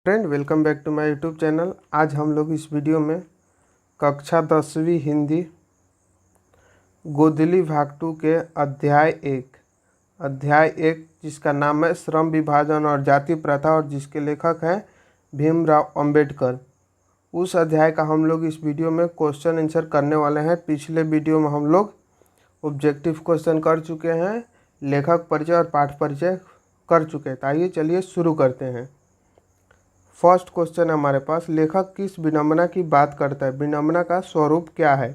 Friend, welcome back to my YouTube channel. आज हम लोग इस वीडियो में कक्षा 10वीं हिंदी गोदली भाग 2 के अध्याय एक जिसका नाम है श्रम विभाजन और जाति प्रथा और जिसके लेखक हैं भीमराव अंबेडकर। उस अध्याय का हम लोग इस वीडियो में क्वेश्चन आंसर करने वाले हैं। पिछले वीडियो में हम लोग ऑब्जेक्टिव क्वेश्चन कर चुके हैं, लेखक परिचय और पाठ परिचय कर चुके हैं। तो आइए चलिए शुरू करते हैं। फर्स्ट क्वेश्चन हमारे पास, लेखक किस विडंबना की बात करता है? विडंबना का स्वरूप क्या है?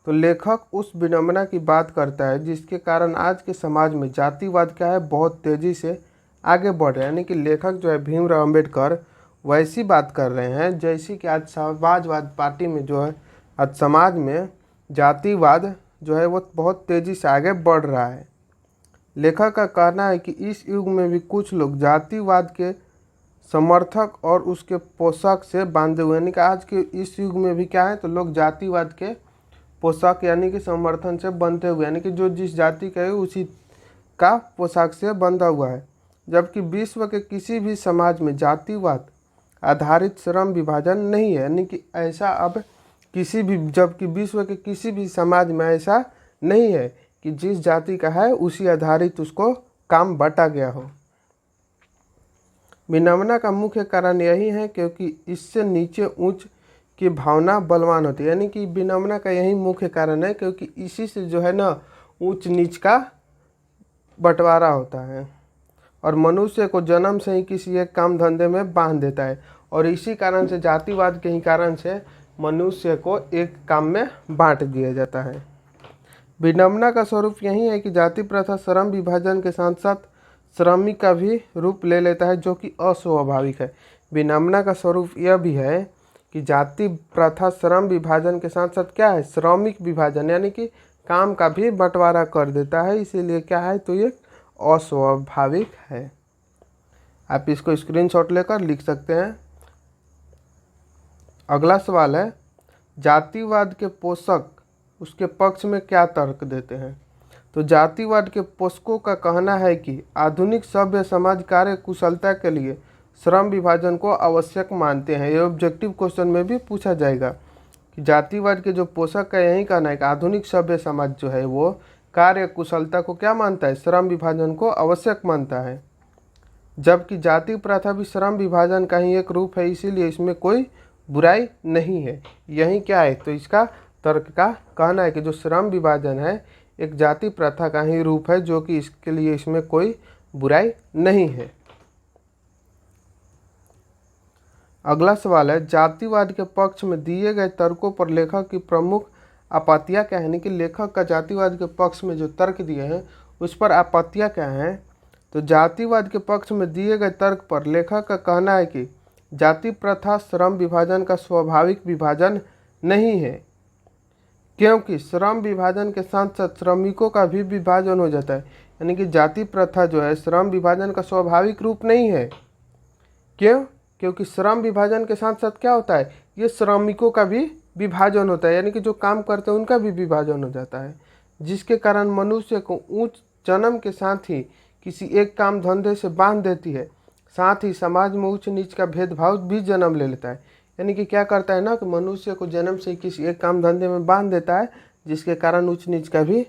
तो लेखक उस विडंबना की बात करता है जिसके कारण आज के समाज में जातिवाद क्या है, बहुत तेज़ी से आगे बढ़ रहा है। यानी कि लेखक जो है भीमराव अंबेडकर वैसी बात कर रहे हैं जैसी कि आज समाजवाद पार्टी में जो है, आज समाज में जातिवाद जो है वो बहुत तेज़ी से आगे बढ़ रहा है। लेखक का कहना है कि इस युग में भी कुछ लोग जातिवाद के समर्थक और उसके पोषक से बांधे हुए, यानी कि आज के इस युग में भी क्या है, तो लोग जातिवाद के पोषक यानी कि समर्थन से बंधे हुए, यानी कि जो जिस जाति का है उसी का पोशाक से बंधा हुआ है। जबकि विश्व के किसी भी समाज में जातिवाद आधारित श्रम विभाजन नहीं है, यानी कि ऐसा अब किसी भी, जबकि विश्व के किसी भी समाज में ऐसा नहीं है कि जिस जाति का है उसी आधारित उसको काम बांटा गया हो। विडंबना का मुख्य कारण यही है क्योंकि इससे नीचे ऊंच की भावना बलवान होती है, यानी कि विडंबना का यही मुख्य कारण है क्योंकि इसी से जो है ना ऊंच नीच का बंटवारा होता है और मनुष्य को जन्म से ही किसी एक काम धंधे में बांध देता है। और इसी कारण से जातिवाद के ही कारण से मनुष्य को एक काम में बांट दिया जाता है। विडंबना का स्वरूप यही है कि जाति प्रथा श्रम विभाजन के साथ साथ श्रमिक का भी रूप ले लेता है, जो कि अस्वाभाविक है। विडंबना का स्वरूप यह भी है कि जाति प्रथा श्रम विभाजन के साथ साथ क्या है, श्रमिक विभाजन यानी कि काम का भी बंटवारा कर देता है। इसीलिए क्या है, तो ये अस्वाभाविक है। आप इसको स्क्रीनशॉट लेकर लिख सकते हैं। अगला सवाल है, जातिवाद के पोषक उसके पक्ष में क्या तर्क देते हैं? तो जातिवाद के पोषकों का कहना है कि आधुनिक सभ्य समाज कार्य कुशलता के लिए श्रम विभाजन को आवश्यक मानते हैं। ये ऑब्जेक्टिव क्वेश्चन में भी पूछा जाएगा कि जातिवाद के जो पोषक का यही कहना है कि आधुनिक सभ्य समाज जो है वो कार्य कुशलता को क्या मानता है, श्रम विभाजन को आवश्यक मानता है। जबकि जाति प्रथा भी श्रम विभाजन का ही एक रूप है, इसीलिए इसमें कोई बुराई नहीं है। यही क्या है, तो इसका तर्क का कहना है कि जो श्रम विभाजन है एक जाति प्रथा का ही रूप है, जो कि इसके लिए इसमें कोई बुराई नहीं है। अगला सवाल है, जातिवाद के पक्ष में दिए गए तर्कों पर लेखक की प्रमुख आपत्तियां क्या है? यानी कि लेखक का जातिवाद के पक्ष में जो तर्क दिए हैं उस पर आपत्तियां क्या हैं? तो जातिवाद के पक्ष में दिए गए तर्क पर लेखक का कहना है कि जाति प्रथा श्रम विभाजन का स्वाभाविक विभाजन नहीं है, क्योंकि श्रम विभाजन के साथ साथ श्रमिकों का भी विभाजन हो जाता है। यानी कि जाति प्रथा जो है श्रम विभाजन का स्वाभाविक रूप नहीं है। क्यों? क्योंकि श्रम विभाजन के साथ साथ क्या होता है, ये श्रमिकों का भी विभाजन होता है, यानी कि जो काम करते हैं उनका भी विभाजन हो जाता है, जिसके कारण मनुष्य को ऊंच जन्म के साथ ही किसी एक काम धंधे से बांध देती है। साथ ही समाज में उच्च नीच का भेदभाव भी जन्म ले लेता है। यानी कि क्या करता है ना कि मनुष्य को जन्म से किसी एक काम धंधे में बांध देता है, जिसके कारण उच्च नीच का भी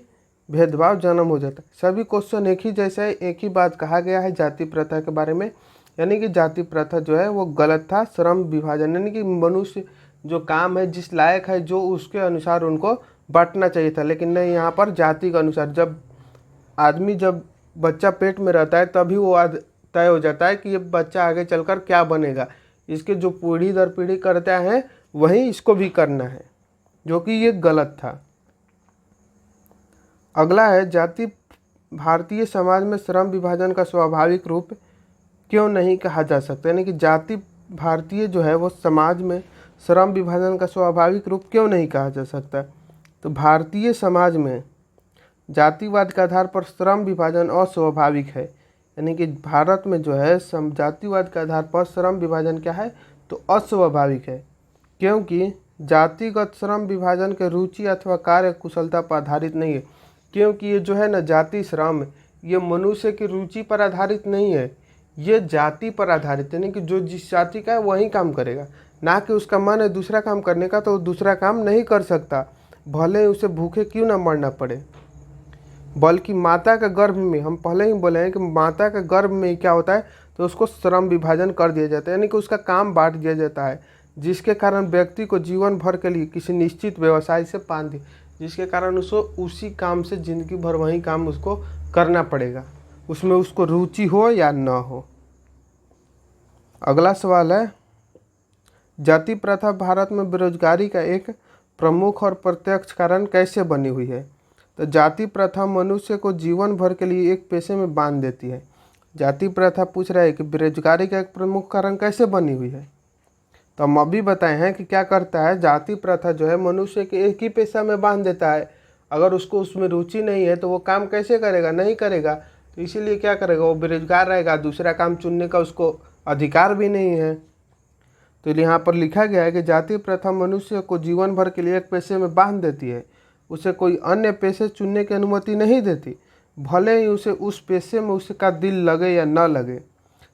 भेदभाव जन्म हो जाता है। सभी क्वेश्चन एक ही जैसा है, एक ही बात कहा गया है जाति प्रथा के बारे में, यानी कि जाति प्रथा जो है वो गलत था। श्रम विभाजन यानी कि मनुष्य जो काम है जिस लायक है जो उसके अनुसार उनको बांटना चाहिए था, लेकिन नहीं, यहाँ पर जाति के अनुसार। जब बच्चा पेट में रहता है तभी वो तय हो जाता है कि ये बच्चा आगे चलकर क्या बनेगा। इसके जो पीढ़ी दर पीढ़ी करता है वही इसको भी करना है, जो कि ये गलत था। अगला है, जाति भारतीय समाज में श्रम विभाजन का स्वाभाविक रूप क्यों नहीं कहा जा सकता? यानी कि जाति भारतीय जो है वो समाज में श्रम विभाजन का स्वाभाविक रूप क्यों नहीं कहा जा सकता? तो भारतीय समाज में जातिवाद के आधार पर श्रम विभाजन अस्वाभाविक है। यानी कि भारत में जो है जातिवाद के आधार पर श्रम विभाजन क्या है, तो अस्वाभाविक है, क्योंकि जातिगत श्रम विभाजन के रुचि अथवा कार्य कुशलता पर आधारित नहीं है। क्योंकि ये जो है ना जाति श्रम, ये मनुष्य की रुचि पर आधारित नहीं है, ये जाति पर आधारित है, यानी कि जो जिस जाति का है वही काम करेगा, ना कि उसका मन है दूसरा काम करने का तो वो दूसरा काम नहीं कर सकता, भले उसे भूखे क्यों ना मरना पड़े। बल्कि माता के गर्भ में, हम पहले ही बोले हैं कि माता के गर्भ में क्या होता है, तो उसको श्रम विभाजन कर दिया जाता है, यानी कि उसका काम बांट दिया जाता है, जिसके कारण व्यक्ति को जीवन भर के लिए किसी निश्चित व्यवसाय से बांध दिया, जिसके कारण उसको उसी काम से जिंदगी भर वही काम उसको करना पड़ेगा, उसमें उसको रुचि हो या न हो। अगला सवाल है, जाति प्रथा भारत में बेरोजगारी का एक प्रमुख और प्रत्यक्ष कारण कैसे बनी हुई है। तो जाति प्रथा मनुष्य को जीवन भर के लिए एक पेशे में बांध देती है। जाति प्रथा पूछ रहा है कि बेरोजगारी का एक प्रमुख कारण कैसे बनी हुई है। तो हम अभी बताए हैं कि क्या करता है, जाति प्रथा जो है मनुष्य के एक ही पेशा में बांध देता है। अगर उसको उसमें रुचि नहीं है तो वो काम कैसे करेगा, नहीं करेगा, तो इसीलिए क्या करेगा, वो बेरोजगार रहेगा, दूसरा काम चुनने का उसको अधिकार भी नहीं है। तो यहाँ पर लिखा गया है कि जाति प्रथा मनुष्य को जीवन भर के लिए एक पेशे में बांध देती है, उसे कोई अन्य पेशे चुनने की अनुमति नहीं देती, भले ही उसे उस पेशे में उसका दिल लगे या न लगे,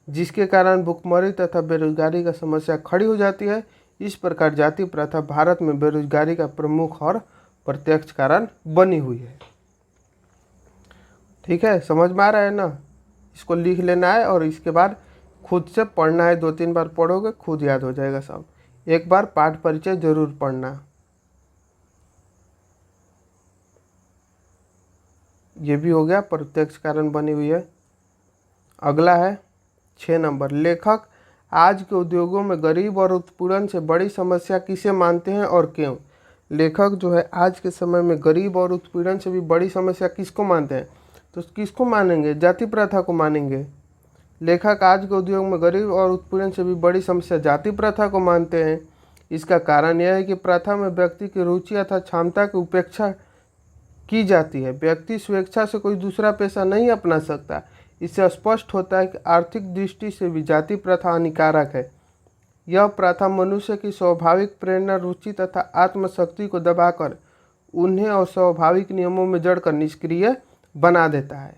जिसके कारण भुखमरी तथा बेरोजगारी का समस्या खड़ी हो जाती है। इस प्रकार जाति प्रथा भारत में बेरोजगारी का प्रमुख और प्रत्यक्ष कारण बनी हुई है। ठीक है, समझ में आ रहा है ना। इसको लिख लेना है और इसके बाद खुद से पढ़ना है, 2-3 बार पढ़ोगे खुद याद हो जाएगा सब। एक बार पाठ परिचय जरूर पढ़ना। ये भी हो गया, प्रत्यक्ष कारण बनी हुई है। अगला है 6 नंबर, लेखक आज के उद्योगों में गरीब और उत्पीड़न से बड़ी समस्या किसे मानते हैं और क्यों। लेखक जो है आज के समय में गरीब और उत्पीड़न से भी बड़ी समस्या किसको मानते हैं, तो किसको मानेंगे, जाति प्रथा को मानेंगे। लेखक आज के उद्योग में गरीब और उत्पीड़न से भी बड़ी समस्या जाति प्रथा को मानते हैं। इसका कारण यह है कि प्रथा में व्यक्ति की रुचि अथवा क्षमता की उपेक्षा की जाती है। व्यक्ति स्वेच्छा से कोई दूसरा पेशा नहीं अपना सकता। इससे स्पष्ट होता है कि आर्थिक दृष्टि से भी जाति प्रथा हानिकारक है। यह प्रथा मनुष्य की स्वाभाविक प्रेरणा, रुचि तथा आत्मशक्ति को दबाकर उन्हें अस्वाभाविक नियमों में जड़कर निष्क्रिय बना देता है।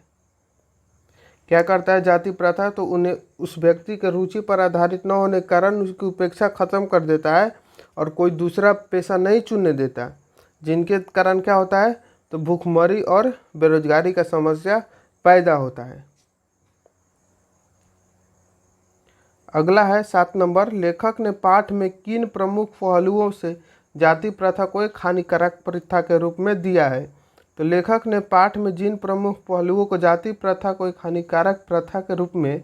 क्या करता है जाति प्रथा, तो उन्हें उस व्यक्ति के रुचि पर आधारित न होने के कारण उसकी उपेक्षा खत्म कर देता है और कोई दूसरा पेशा नहीं चुनने देता, जिनके कारण क्या होता है, तो भूखमरी और बेरोजगारी का समस्या पैदा होता है। अगला है 7 नंबर, लेखक ने पाठ में किन प्रमुख पहलुओं से जाति प्रथा को एक हानिकारक प्रथा के रूप में दिया है। तो लेखक ने पाठ में जिन प्रमुख पहलुओं को जाति प्रथा को एक हानिकारक प्रथा के रूप में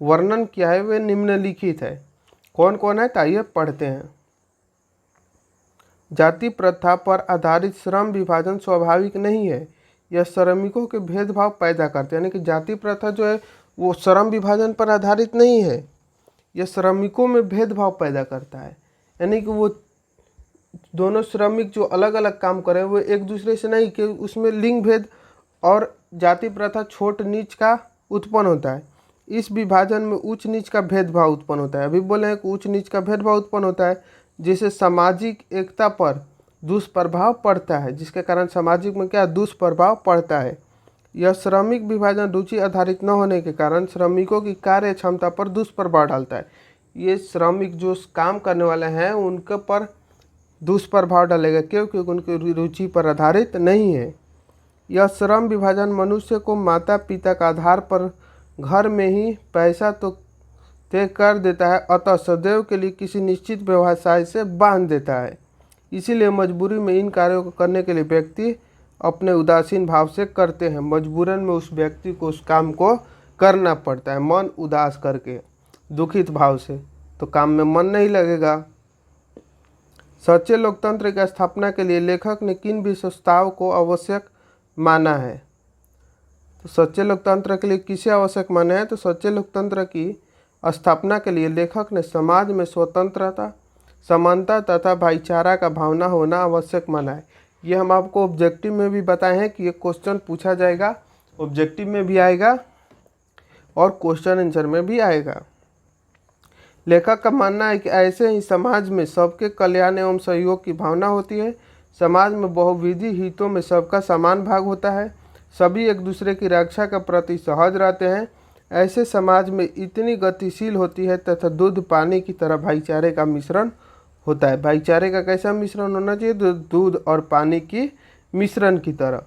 वर्णन किया है वे निम्नलिखित है। कौन कौन है, आइए पढ़ते हैं। जाति प्रथा पर आधारित श्रम विभाजन स्वाभाविक नहीं है, यह श्रमिकों के भेदभाव पैदा करते हैं। यानी कि जाति प्रथा जो है वो श्रम विभाजन पर आधारित नहीं है, यह श्रमिकों में भेदभाव पैदा करता है। यानी कि वो दोनों श्रमिक जो अलग अलग काम कर रहे हैं वो एक दूसरे से नहीं, कि उसमें लिंग भेद और जाति प्रथा छोट नीच का उत्पन्न होता है। इस विभाजन में उच्च नीच का भेदभाव उत्पन्न होता है। अभी बोले हैं कि उच्च नीच का भेदभाव उत्पन्न होता है, जिससे सामाजिक एकता पर दुष्प्रभाव पड़ता है, जिसके कारण सामाजिक में क्या दुष्प्रभाव पड़ता है। यह श्रमिक विभाजन रुचि आधारित न होने के कारण श्रमिकों की कार्य क्षमता पर दुष्प्रभाव डालता है। ये श्रमिक जो काम करने वाले हैं उनके पर दुष्प्रभाव डालेगा, क्योंकि उनकी रुचि पर आधारित नहीं है। यह श्रम विभाजन मनुष्य को माता पिता का आधार पर घर में ही पैसा तो तय कर देता है, अतः सदैव के लिए किसी निश्चित व्यवसाय से बांध देता है। इसीलिए मजबूरी में इन कार्यों को करने के लिए व्यक्ति अपने उदासीन भाव से करते हैं। मजबूरन में उस व्यक्ति को उस काम को करना पड़ता है, मन उदास करके, दुखित भाव से, तो काम में मन नहीं लगेगा। सच्चे लोकतंत्र की स्थापना के लिए लेखक ने किन विशेषताओं को आवश्यक माना है। तो सच्चे लोकतंत्र के लिए किसे आवश्यक माना है, तो सच्चे लोकतंत्र की स्थापना के लिए लेखक ने समाज में स्वतंत्रता, समानता तथा भाईचारा का भावना होना आवश्यक माना है। ये हम आपको ऑब्जेक्टिव में भी बताए हैं कि ये क्वेश्चन पूछा जाएगा, ऑब्जेक्टिव में भी आएगा और क्वेश्चन आंसर में भी आएगा। लेखक का मानना है कि ऐसे ही समाज में सबके कल्याण एवं सहयोग की भावना होती है। समाज में बहुविधि हितों में सबका समान भाग होता है। सभी एक दूसरे की रक्षा के प्रति सहज रहते हैं। ऐसे समाज में इतनी गतिशील होती है तथा दूध पानी की तरह भाईचारे का मिश्रण होता है। भाईचारे का कैसा मिश्रण होना चाहिए? दूध और पानी की मिश्रण की तरह।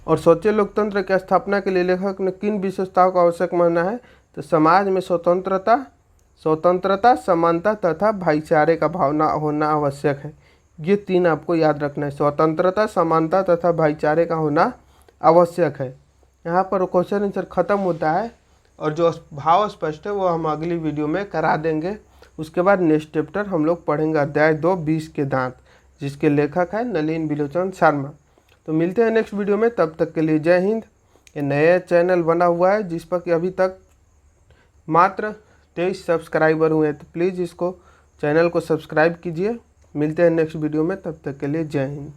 और सोचे लोकतंत्र की स्थापना के लिए लेखक ने किन विशेषताओं को आवश्यक माना है? तो समाज में स्वतंत्रता, समानता तथा भाईचारे का भावना होना आवश्यक है। ये तीन आपको याद रखना है, स्वतंत्रता, समानता तथा भाईचारे का होना आवश्यक है। यहाँ पर क्वेश्चन आंसर खत्म होता है और जो भाव स्पष्ट है वो हम अगली वीडियो में करा देंगे। उसके बाद नेक्स्ट चैप्टर हम लोग पढ़ेंगे अध्याय 2 विष के दांत, जिसके लेखक है नलिन बिलोचन शर्मा। तो मिलते हैं नेक्स्ट वीडियो में, तब तक के लिए जय हिंद। ये नया चैनल बना हुआ है जिस पर कि अभी तक मात्र 23 सब्सक्राइबर हुए हैं, तो प्लीज़ इसको चैनल को सब्सक्राइब कीजिए। मिलते हैं नेक्स्ट वीडियो में, तब तक के लिए जय हिंद।